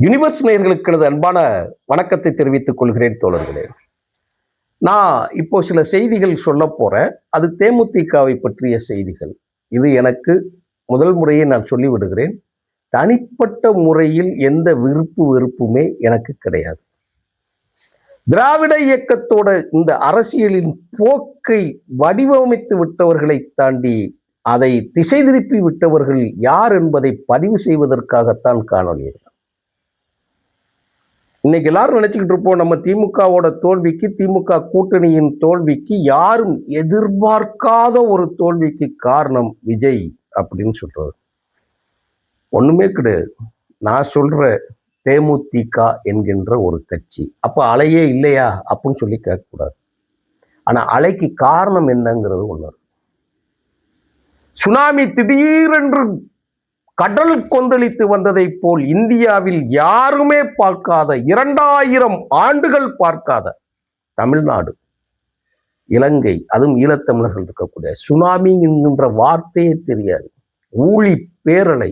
Universe நேயர்களுக்கு எனது அன்பான வணக்கத்தை தெரிவித்துக் கொள்கிறேன் தோழர்களே. நான் இப்போ சில செய்திகள் சொல்ல போறேன். அது தேமுதிகவை பற்றிய செய்திகள். இது எனக்கு முதல் முறையே நான் சொல்லி விடுகிறேன். தனிப்பட்ட முறையில் எந்த விருப்பு வெறுப்புமே எனக்கு கிடையாது. திராவிட இயக்கத்தோட இந்த அரசியலின் போக்கை வடிவமைத்து விட்டவர்களை தாண்டி அதை திசை திருப்பி விட்டவர்கள் யார் என்பதை பதிவு செய்வதற்காகத்தான் காணொலி. இன்னைக்கு எல்லாரும் நினைச்சுக்கிட்டு இருப்போம், நம்ம திமுகவோட தோல்விக்கு, திமுக கூட்டணியின் தோல்விக்கு யாரும் எதிர்பார்க்காத ஒரு தோல்விக்கு காரணம் விஜய் அப்படின்னு சொல்றது. ஒண்ணுமே கிடையாது. நான் சொல்ற தேமுதிக என்கின்ற ஒரு கட்சி அப்ப அலையே இல்லையா அப்படின்னு சொல்லி கேட்கக்கூடாது. ஆனா அலைக்கு காரணம் என்னங்கிறது ஒண்ணு. சுனாமி திடீரென்று கடல் கொந்தளித்து வந்ததை போல் இந்தியாவில் யாருமே பார்க்காத 2000 ஆண்டுகள் பார்க்காத தமிழ்நாடு, இலங்கை, அதுவும் ஈழத்தமிழர்கள் இருக்கக்கூடிய சுனாமி என்கின்ற வார்த்தையே தெரியாது. ஊழி பேரலை,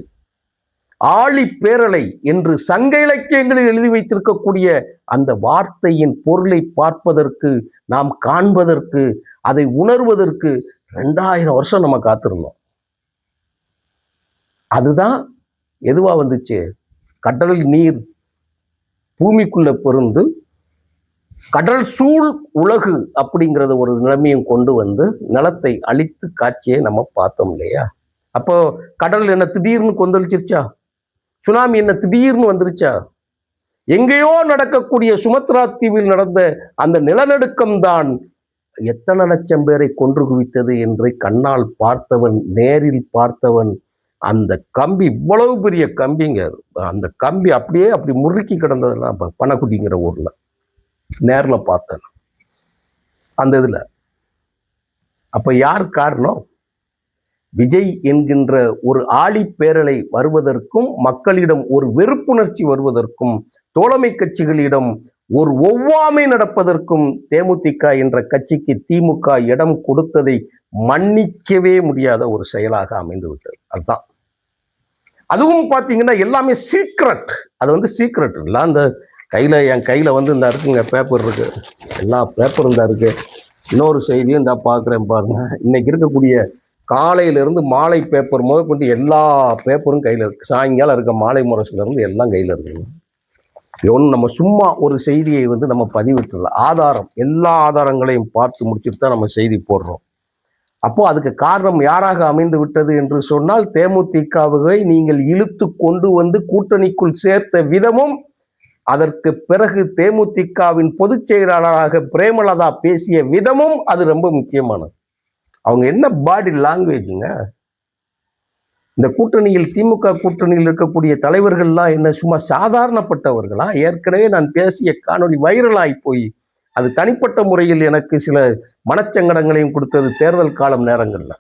ஆழி பேரலை என்று சங்க இலக்கியங்களில் எழுதி வைத்திருக்கக்கூடிய அந்த வார்த்தையின் பொருளை பார்ப்பதற்கு, நாம் காண்பதற்கு, அதை உணர்வதற்கு 2000 வருஷம் நம்ம காத்திருந்தோம். அதுதான் எதுவா வந்துச்சு? கடல் நீர் பூமிக்குள்ள பொருந்து கடல் சூழ் உலகு அப்படிங்கிறத ஒரு நிலைமையும் கொண்டு வந்து நிலத்தை அழித்து காட்சியை நம்ம பார்த்தோம் இல்லையா? அப்போ கடல் என்ன திடீர்னு கொந்தளிச்சிருச்சா? சுனாமி என்ன திடீர்னு வந்துருச்சா? எங்கேயோ நடக்கக்கூடிய சுமத்ரா தீவில் நடந்த அந்த நிலநடுக்கம் தான் எத்தனை லட்சம் பேரை கொன்று குவித்தது என்று கண்ணால் பார்த்தவன், நேரில் பார்த்தவன். அந்த கம்பி இவ்வளவு பெரிய கம்பிங்க, அந்த கம்பி அப்படியே அப்படி முறுக்கி கிடந்ததெல்லாம் பனக்குட்டிங்கிற ஊர்ல நேர்ல பார்த்தேன் அந்த இதுல. அப்ப யார் காரணம்? விஜய் என்கின்ற ஒரு ஆழி பேரலை வருவதற்கும், மக்களிடம் ஒரு வெறுப்புணர்ச்சி வருவதற்கும், தோழமை கட்சிகளிடம் ஒரு ஒவ்வாமை நடப்பதற்கும் தேமுதிக என்ற கட்சிக்கு திமுக இடம் கொடுத்ததை மன்னிக்கவே முடியாத ஒரு செயலாக அமைந்து விட்டது. அதுதான். அதுவும் பார்த்தீங்கன்னா எல்லாமே சீக்ரெட். அது வந்து சீக்ரெட் இல்லை. அந்த கையில், என் கையில் வந்து இந்த இருக்குங்க பேப்பர் இருக்கு, எல்லா பேப்பரும் இந்த இருக்கு. இன்னொரு செய்தியும் இந்த பார்க்குறேன் பாருங்க. இன்னைக்கு இருக்கக்கூடிய காலையிலிருந்து மாலை பேப்பர் முதற்கொண்டு எல்லா பேப்பரும் கையில் இருக்கு. சாயங்காலம் இருக்க மாலை முரசுலேருந்து எல்லாம் கையில் இருக்குங்க. ஒன்று நம்ம சும்மா ஒரு செய்தியை வந்து நம்ம பதிவிட்டுல ஆதாரம், எல்லா ஆதாரங்களையும் பார்த்து முடிச்சுட்டு தான் நம்ம செய்தி போடுறோம். அப்போ அதுக்கு காரணம் யாராக அமைந்து விட்டது என்று சொன்னால், தேமுதிகவை நீங்கள் இழுத்து கொண்டு வந்து கூட்டணிக்குள் சேர்த்த விதமும், அதற்கு பிறகு தேமுதிகவின் பொதுச் செயலாளராக பிரேமலதா பேசிய விதமும் அது ரொம்ப முக்கியமானது. அவங்க என்ன பாடி லாங்குவேஜுங்க. இந்த கூட்டணியில், திமுக கூட்டணியில் இருக்கக்கூடிய தலைவர்கள்லாம் என்ன சும்மா சாதாரணப்பட்டவர்களா? ஏற்கனவே நான் பேசிய காணொலி வைரலாகி போய் அது தனிப்பட்ட முறையில் எனக்கு சில மனச்சங்கடங்களையும் கொடுத்தது தேர்தல் காலம் நேரங்கள்ல.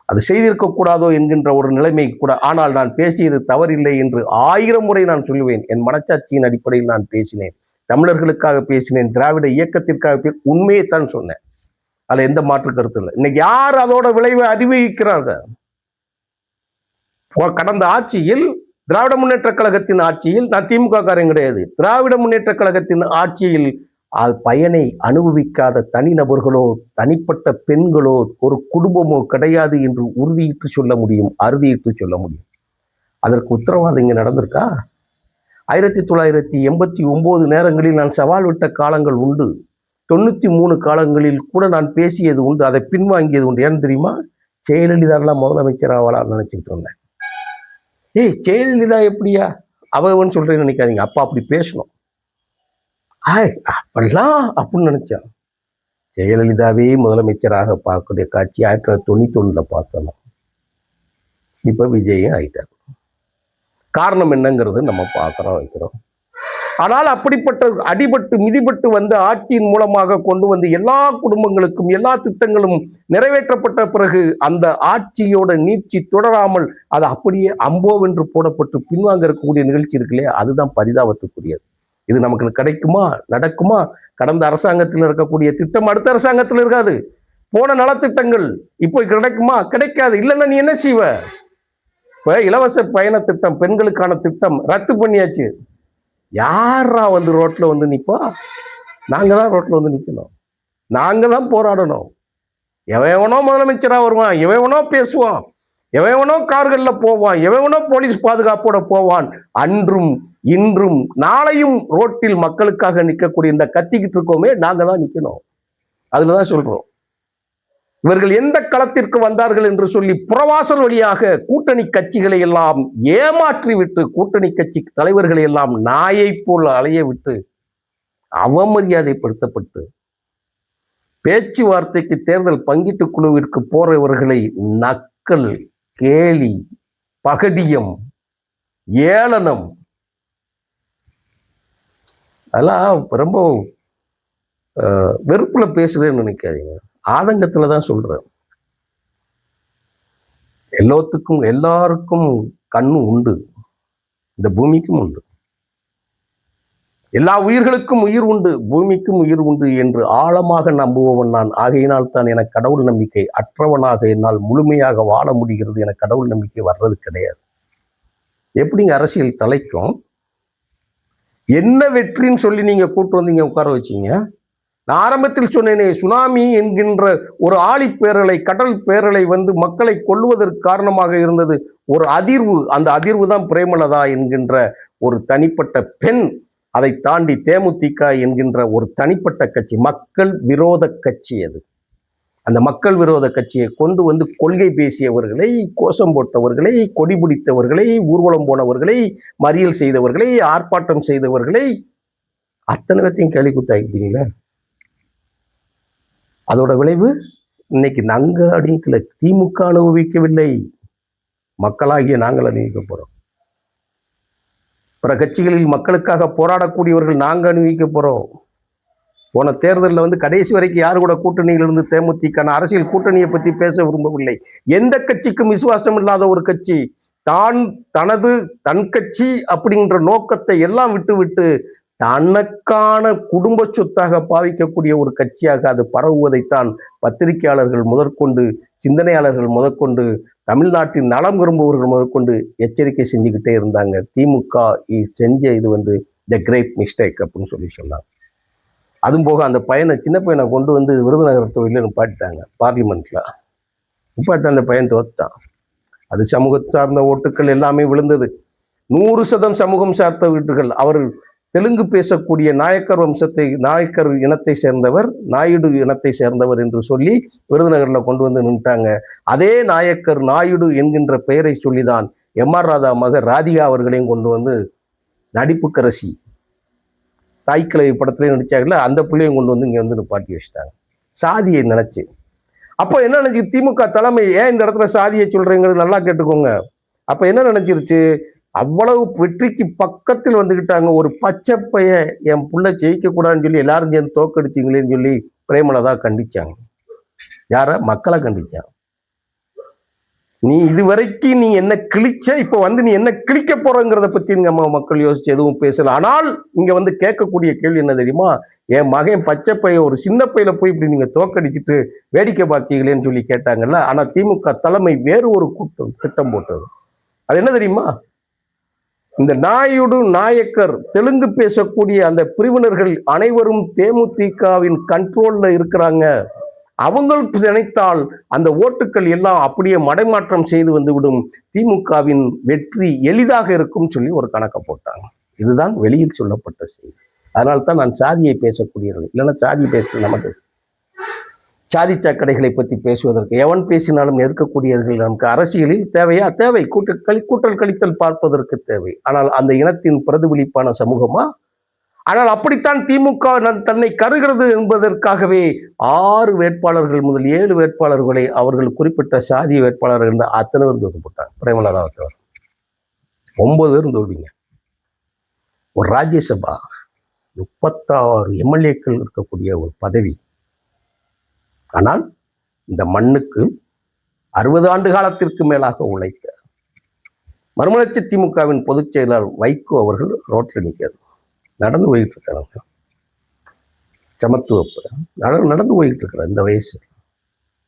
அது செய்திருக்கக்கூடாதோ என்கின்ற ஒரு நிலைமை கூட. ஆனால் நான் பேசியது தவறில்லை என்று 1000 முறை நான் சொல்லுவேன். என் மனச்சாட்சியின் அடிப்படையில் நான் பேசினேன். தமிழர்களுக்காக பேசினேன், திராவிட இயக்கத்திற்காக உண்மையை தான் சொன்னேன். அதுல எந்த மாற்று கருத்து இல்லை. இன்னைக்கு யார் அதோட விளைவை அறிவிக்கிறார்கள்? கடந்த ஆட்சியில், திராவிட முன்னேற்ற கழகத்தின் ஆட்சியில், நான் திமுக காரன் கிடையாது, திராவிட முன்னேற்ற கழகத்தின் ஆட்சியில் அது பயனை அனுபவிக்காத தனிநபர்களோ, தனிப்பட்ட பெண்களோ, ஒரு குடும்பமோ கிடையாது என்று உறுதியிட்டு சொல்ல முடியும், அறுதியிட்டு சொல்ல முடியும். அதற்கு உத்தரவாதம் இங்க நடந்திருக்கா? 1989 நேரங்களில் நான் சவால் விட்ட காலங்கள் உண்டு. 93 காலங்களில் கூட நான் பேசியது உண்டு, அதை பின்வாங்கியது உண்டு. ஏன்னு தெரியுமா? ஜெயலலிதாலாம் முதலமைச்சர் ஆவாளான்னு நினைச்சுக்கிட்டு இருந்தேன். ஜெயலலிதா எப்படியா அவன்னு சொல்றேன்னு நினைக்காதீங்க. அப்பா அப்படி பேசணும், அப்படிலாம் அப்படின்னு நினைச்சேன். ஜெயலலிதாவே முதலமைச்சராக பார்க்கக்கூடிய காட்சி 1991 பார்த்தோம். இப்ப விஜயும் ஆயிட்டார். காரணம் என்னங்கிறது நம்ம பார்க்கிறோம், வைக்கிறோம். ஆனால் அப்படிப்பட்ட அடிபட்டு மிதிபட்டு வந்த ஆட்சியின் மூலமாக கொண்டு வந்து எல்லா குடும்பங்களுக்கும் எல்லா திட்டங்களும் நிறைவேற்றப்பட்ட பிறகு அந்த ஆட்சியோட நீட்சி தொடராமல் அது அப்படியே அம்போவென்று போடப்பட்டு பின்வாங்க இருக்கக்கூடிய நிகழ்ச்சி இருக்கு இல்லையா? அதுதான் பரிதாபத்துக்குரியது. இது நமக்கு கிடைக்குமா, நடக்குமா? கடந்த அரசாங்கத்தில் இருக்கக்கூடிய திட்டம் அடுத்த அரசாங்கத்தில் இருக்காது. போன நலத்திட்டங்கள் இப்போ கிடைக்குமா? கிடைக்காது. இல்லைன்னா நீ என்ன செய்வ? இப்ப இலவச பயண திட்டம், பெண்களுக்கான திட்டம் ரத்து பண்ணியாச்சு. யாரா வந்து ரோட்ல வந்து நிப்பா? நாங்க தான் ரோட்ல வந்து நிக்கணும். நாங்க தான் போராடணும். எவனோ முதலமைச்சரா வருவான், எவனோ பேசுவான், எவனோ கார்கள்ல போவான், எவனோ போலீஸ் பாதுகாப்போட போவான். அன்றும் இன்றும் நாளையும் ரோட்டில் மக்களுக்காக நிற்கக்கூடிய இந்த கத்திக்கிட்டு இருக்கோமே, நாங்க தான் நிக்கணும். அதுலதான் சொல்றோம். இவர்கள் எந்த களத்திற்கு வந்தார்கள் என்று சொல்லி புறவாசல் வழியாக கூட்டணி கட்சிகளை எல்லாம் ஏமாற்றி விட்டு, கூட்டணி கட்சி தலைவர்களை எல்லாம் நாயை போல் அலைய விட்டு, அவமரியாதைப்படுத்தப்பட்டு, பேச்சுவார்த்தைக்கு தேர்தல் பங்கீட்டு குழுவிற்கு போறவர்களை நக்கல், கேலி, பகடியம், ஏளனம், அதெல்லாம் ரொம்ப வெறுப்புல பேசுறேன்னு நினைக்காதீங்க. ஆதங்கத்துல தான் சொல்றேன். எல்லாருக்கும் கண்ணு உண்டு, இந்த பூமிக்கும் உண்டு. எல்லா உயிர்களுக்கும் உயிர் உண்டு, பூமிக்கும் உயிர் உண்டு என்று ஆழமாக நம்புபவன் நான். ஆகையினால் தான் எனக்கு கடவுள் நம்பிக்கை அற்றவனாக என்னால் முழுமையாக வாழ முடிகிறது. எனக்கு கடவுள் நம்பிக்கை வர்றது கிடையாது. எப்படிங்க அரசியல் தலைக்கும்? என்ன வெற்றின்னு சொல்லி நீங்க கூட்டு வந்தீங்க உட்கார வச்சீங்க? நான் ஆரம்பத்தில் சொன்னேனே, சுனாமி என்கின்ற ஒரு ஆழிப்பேரலை, கடல் பேரலை வந்து மக்களை கொல்லுவதற்கு காரணமாக இருந்தது ஒரு அதிர்வு. அந்த அதிர்வு தான் பிரேமலதா என்கின்ற ஒரு தனிப்பட்ட பெண். அதை தாண்டி தேமுதிக என்கின்ற ஒரு தனிப்பட்ட கட்சி, மக்கள் விரோத கட்சி. அது அந்த மக்கள் விரோத கட்சியை கொண்டு வந்து கொள்கை பேசியவர்களை, கோஷம் போட்டவர்களை, கொடி பிடித்தவர்களை, ஊர்வலம் போனவர்களை, மறியல் செய்தவர்களை, ஆர்ப்பாட்டம் செய்தவர்களை அத்தனை பேர்த்தையும் கேள்வி குத்தாக்கிட்டீங்களே. அதோட விளைவு இன்னைக்கு நாங்க அடிக்கல, திமுக அனுபவிக்கவில்லை, மக்களாகிய நாங்கள் அனுபவிக்க போறோம். பிற கட்சிகளில் மக்களுக்காக போராடக்கூடியவர்கள் நாங்க அனுபவிக்க போறோம். போன தேர்தலில் வந்து கடைசி வரைக்கும் யாரு கூட கூட்டணியில் இருந்து தேமுதிக அரசியல் கூட்டணியை பற்றி பேச விரும்பவில்லை. எந்த கட்சிக்கும் விசுவாசம் இல்லாத ஒரு கட்சி, தன் கட்சி அப்படின்ற நோக்கத்தை எல்லாம் விட்டு தனக்கான குடும்ப சொத்தாக பாவிக்கக்கூடிய ஒரு கட்சியாக அது பரவுவதைத்தான் பத்திரிகையாளர்கள் முதற்கொண்டு, சிந்தனையாளர்கள் முதற்கொண்டு, தமிழ்நாட்டின் நலம் விரும்புபவர்கள் முதற்கொண்டு எச்சரிக்கை செஞ்சுக்கிட்டே இருந்தாங்க. திமுக செஞ்ச இது வந்து த கிரேட் மிஸ்டேக் அப்படின்னு சொல்லி சொன்னாங்க. அதுவும் போக அந்த பையனை, சின்ன பையனை கொண்டு வந்து விருதுநகர் தொகுதியில் நிப்பாட்டிட்டாங்க. பார்லிமெண்ட்ல நிப்பாட்டி அந்த பையன் தோற்றான். அது சமூக சார்ந்த ஓட்டுக்கள் எல்லாமே விழுந்தது. 100% சமூகம் சார்ந்த வீட்டுகள். அவர் தெலுங்கு பேசக்கூடிய நாயக்கர் இனத்தை சேர்ந்தவர், நாயுடு இனத்தை சேர்ந்தவர் என்று சொல்லி விருதுநகர்ல கொண்டு வந்து நின்ட்டாங்க. அதே நாயுடு என்கின்ற பெயரை சொல்லிதான் எம்.ஆர். ராதா மகர் ராதிகா அவர்களையும் கொண்டு வந்து நடிப்புக்கரசி தாய்க்கிழவி படத்திலையும் நடிச்சாங்கல்ல, அந்த பிள்ளையும் கொண்டு வந்து இங்க வந்து நிப்பாட்டி வச்சுட்டாங்க சாதியை நினைச்சு. அப்போ என்ன நினைச்சு திமுக தலைமை, ஏன் இந்த இடத்துல சாதியை சொல்றீங்கிறது நல்லா கேட்டுக்கோங்க. அப்ப என்ன நினைச்சிருச்சு, அவ்வளவு வெற்றிக்கு பக்கத்தில் வந்துகிட்டாங்க. ஒரு பச்சை பைய என் புள்ள ஜெயிக்க கூடாதுன்னு சொல்லி எல்லாரும் சேர்ந்து தோக்கடிச்சிங்களேன்னு சொல்லி பிரேமலதா கண்டிச்சாங்க. யார? மக்களை கண்டிச்சாங்க. நீ இதுவரைக்கும் நீ என்ன கிழிச்ச, இப்ப வந்து நீ என்ன கிழிக்க போறங்கிறத பத்தி நம்ம மக்கள் யோசிச்சு எதுவும் பேசல. ஆனால் இங்க வந்து கேட்கக்கூடிய கேள்வி என்ன தெரியுமா, என் மகன் பச்சை பைய ஒரு சின்ன பையில போய் இப்படி நீங்க தோக்கடிச்சிட்டு வேடிக்கை பார்த்தீங்களேன்னு சொல்லி கேட்டாங்கல்ல. ஆனா திமுக தலைமை வேறு ஒரு திட்டம் போட்டது. அது என்ன தெரியுமா, இந்த நாயுடு நாயக்கர் தெலுங்கு பேசக்கூடிய அந்த பிரிவினர்கள் அனைவரும் தேமுதிகவின் கண்ட்ரோல்ல இருக்கிறாங்க. அவங்களுக்கு நினைத்தால் அந்த ஓட்டுக்கள் எல்லாம் அப்படியே மடைமாற்றம் செய்து வந்துவிடும், திமுகவின் வெற்றி எளிதாக இருக்கும் சொல்லி ஒரு கணக்கை போட்டாங்க. இதுதான் வெளியில் சொல்லப்பட்ட செய்தி. அதனால்தான் நான் சாதியை பேசக்கூடியவர்கள், இல்லைன்னா சாதி பேச நமக்கு சாதி சாக்கடைகளை பற்றி பேசுவதற்கு எவன் பேசினாலும் எதிர்க்கக்கூடியவர்கள் நமக்கு அரசியலில் தேவையா? தேவை. கூட்டல் கழித்தல் பார்ப்பதற்கு தேவை. ஆனால் அந்த இனத்தின் பிரதிபலிப்பான சமூகமா? ஆனால் அப்படித்தான் திமுக தன்னை கருகிறது என்பதற்காகவே 6 வேட்பாளர்கள் முதல் 7 வேட்பாளர்களை அவர்கள் குறிப்பிட்ட சாதிய வேட்பாளர்கள் இருந்த அத்தனை பேரும் தூக்கப்பட்டாங்க. பிரேமலதா தவிர 9 பேரும் தோல்விங்க. ஒரு ராஜ்யசபா 36 எம்எல்ஏக்கள் இருக்கக்கூடிய ஒரு பதவி. ஆனால் இந்த மண்ணுக்கு 60 ஆண்டு காலத்திற்கு மேலாக உழைத்த மறுமலர்ச்சி திமுகவின் பொதுச் செயலாளர் வைகோ அவர்கள் ரோட்டில் நிற்கிறார், நடந்து போயிட்டு இருக்கிறாங்க. சமத்துவ நடந்து போயிட்டு இருக்கிறார். இந்த வயசு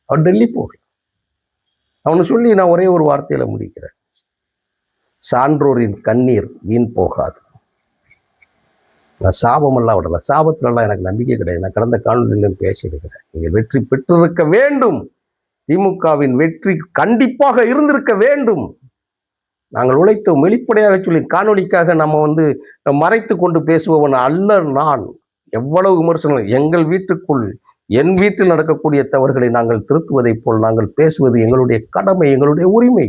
அவர் டெல்லி போகல. அவனு சொல்லி நான் ஒரே ஒரு வார்த்தையில முடிக்கிறேன், சான்றோரின் கண்ணீர் வீண் போகாது. நான் சாபமெல்லாம் விடல, சாபத்திலலாம் எனக்கு நம்பிக்கை கிடையாது. நான் கடந்த காணொலியிலும் பேசியிருக்கிறேன். நீங்கள் வெற்றி பெற்றிருக்க வேண்டும். திமுகவின் வெற்றி கண்டிப்பாக இருந்திருக்க வேண்டும். நாங்கள் உழைத்தோம். வெளிப்படையாக சொல்லி காணொலிக்காக நம்ம மறைத்து கொண்டு பேசுபவன் அல்ல நான். எவ்வளவு விமர்சனம் எங்கள் வீட்டுக்குள், என் வீட்டில் நடக்கக்கூடிய தவறுகளை நாங்கள் திருத்துவதைப் போல் நாங்கள் பேசுவது எங்களுடைய கடமை, எங்களுடைய உரிமை.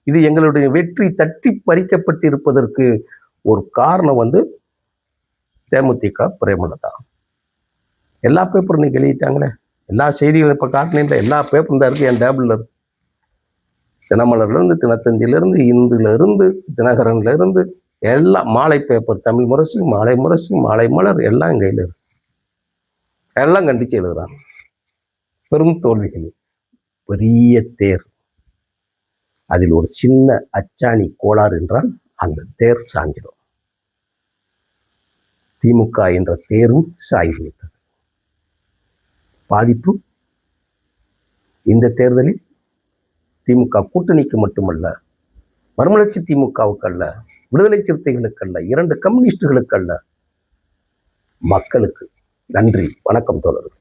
இது எங்களுடைய வெற்றி தட்டி பறிக்கப்பட்டிருப்பதற்கு ஒரு காரணம் தேமுதிக பிரேமலதா. எல்லா பேப்பரும் இன்னைக்கு எழுதிட்டாங்களே, எல்லா செய்திகளும் இப்போ காட்டினேன், எல்லா பேப்பரும் தான் இருக்கு என் டேபிள்ல இருக்கு. தினமலர்லேருந்து, தினத்தந்தியிலிருந்து, இந்துலேருந்து, தினகரன்லேருந்து எல்லாம், மாலை பேப்பர், தமிழ் முரசு, மாலை முரசு, மாலை மலர் எல்லாம் என் கையில் இருக்கு. எல்லாம் கண்டிச்சு எழுதுறாங்க. பெரும் தோல்விகள், பெரிய தேர், அதில் ஒரு சின்ன அச்சாணி கோளாறு என்றால் அந்த தேர் சாஞ்சிடும். திமுக என்ற தேரும் சாய்ந்து விட்டது. பாதிப்பு இந்த தேர்தலில் திமுக கூட்டணிக்கு மட்டுமல்ல, மறுமலர்ச்சி திமுகவுக்கு அல்ல, விடுதலை சிறுத்தைகளுக்கு அல்ல, 2 கம்யூனிஸ்டுகளுக்கு அல்ல, மக்களுக்கு. நன்றி, வணக்கம் தோழர்கள்.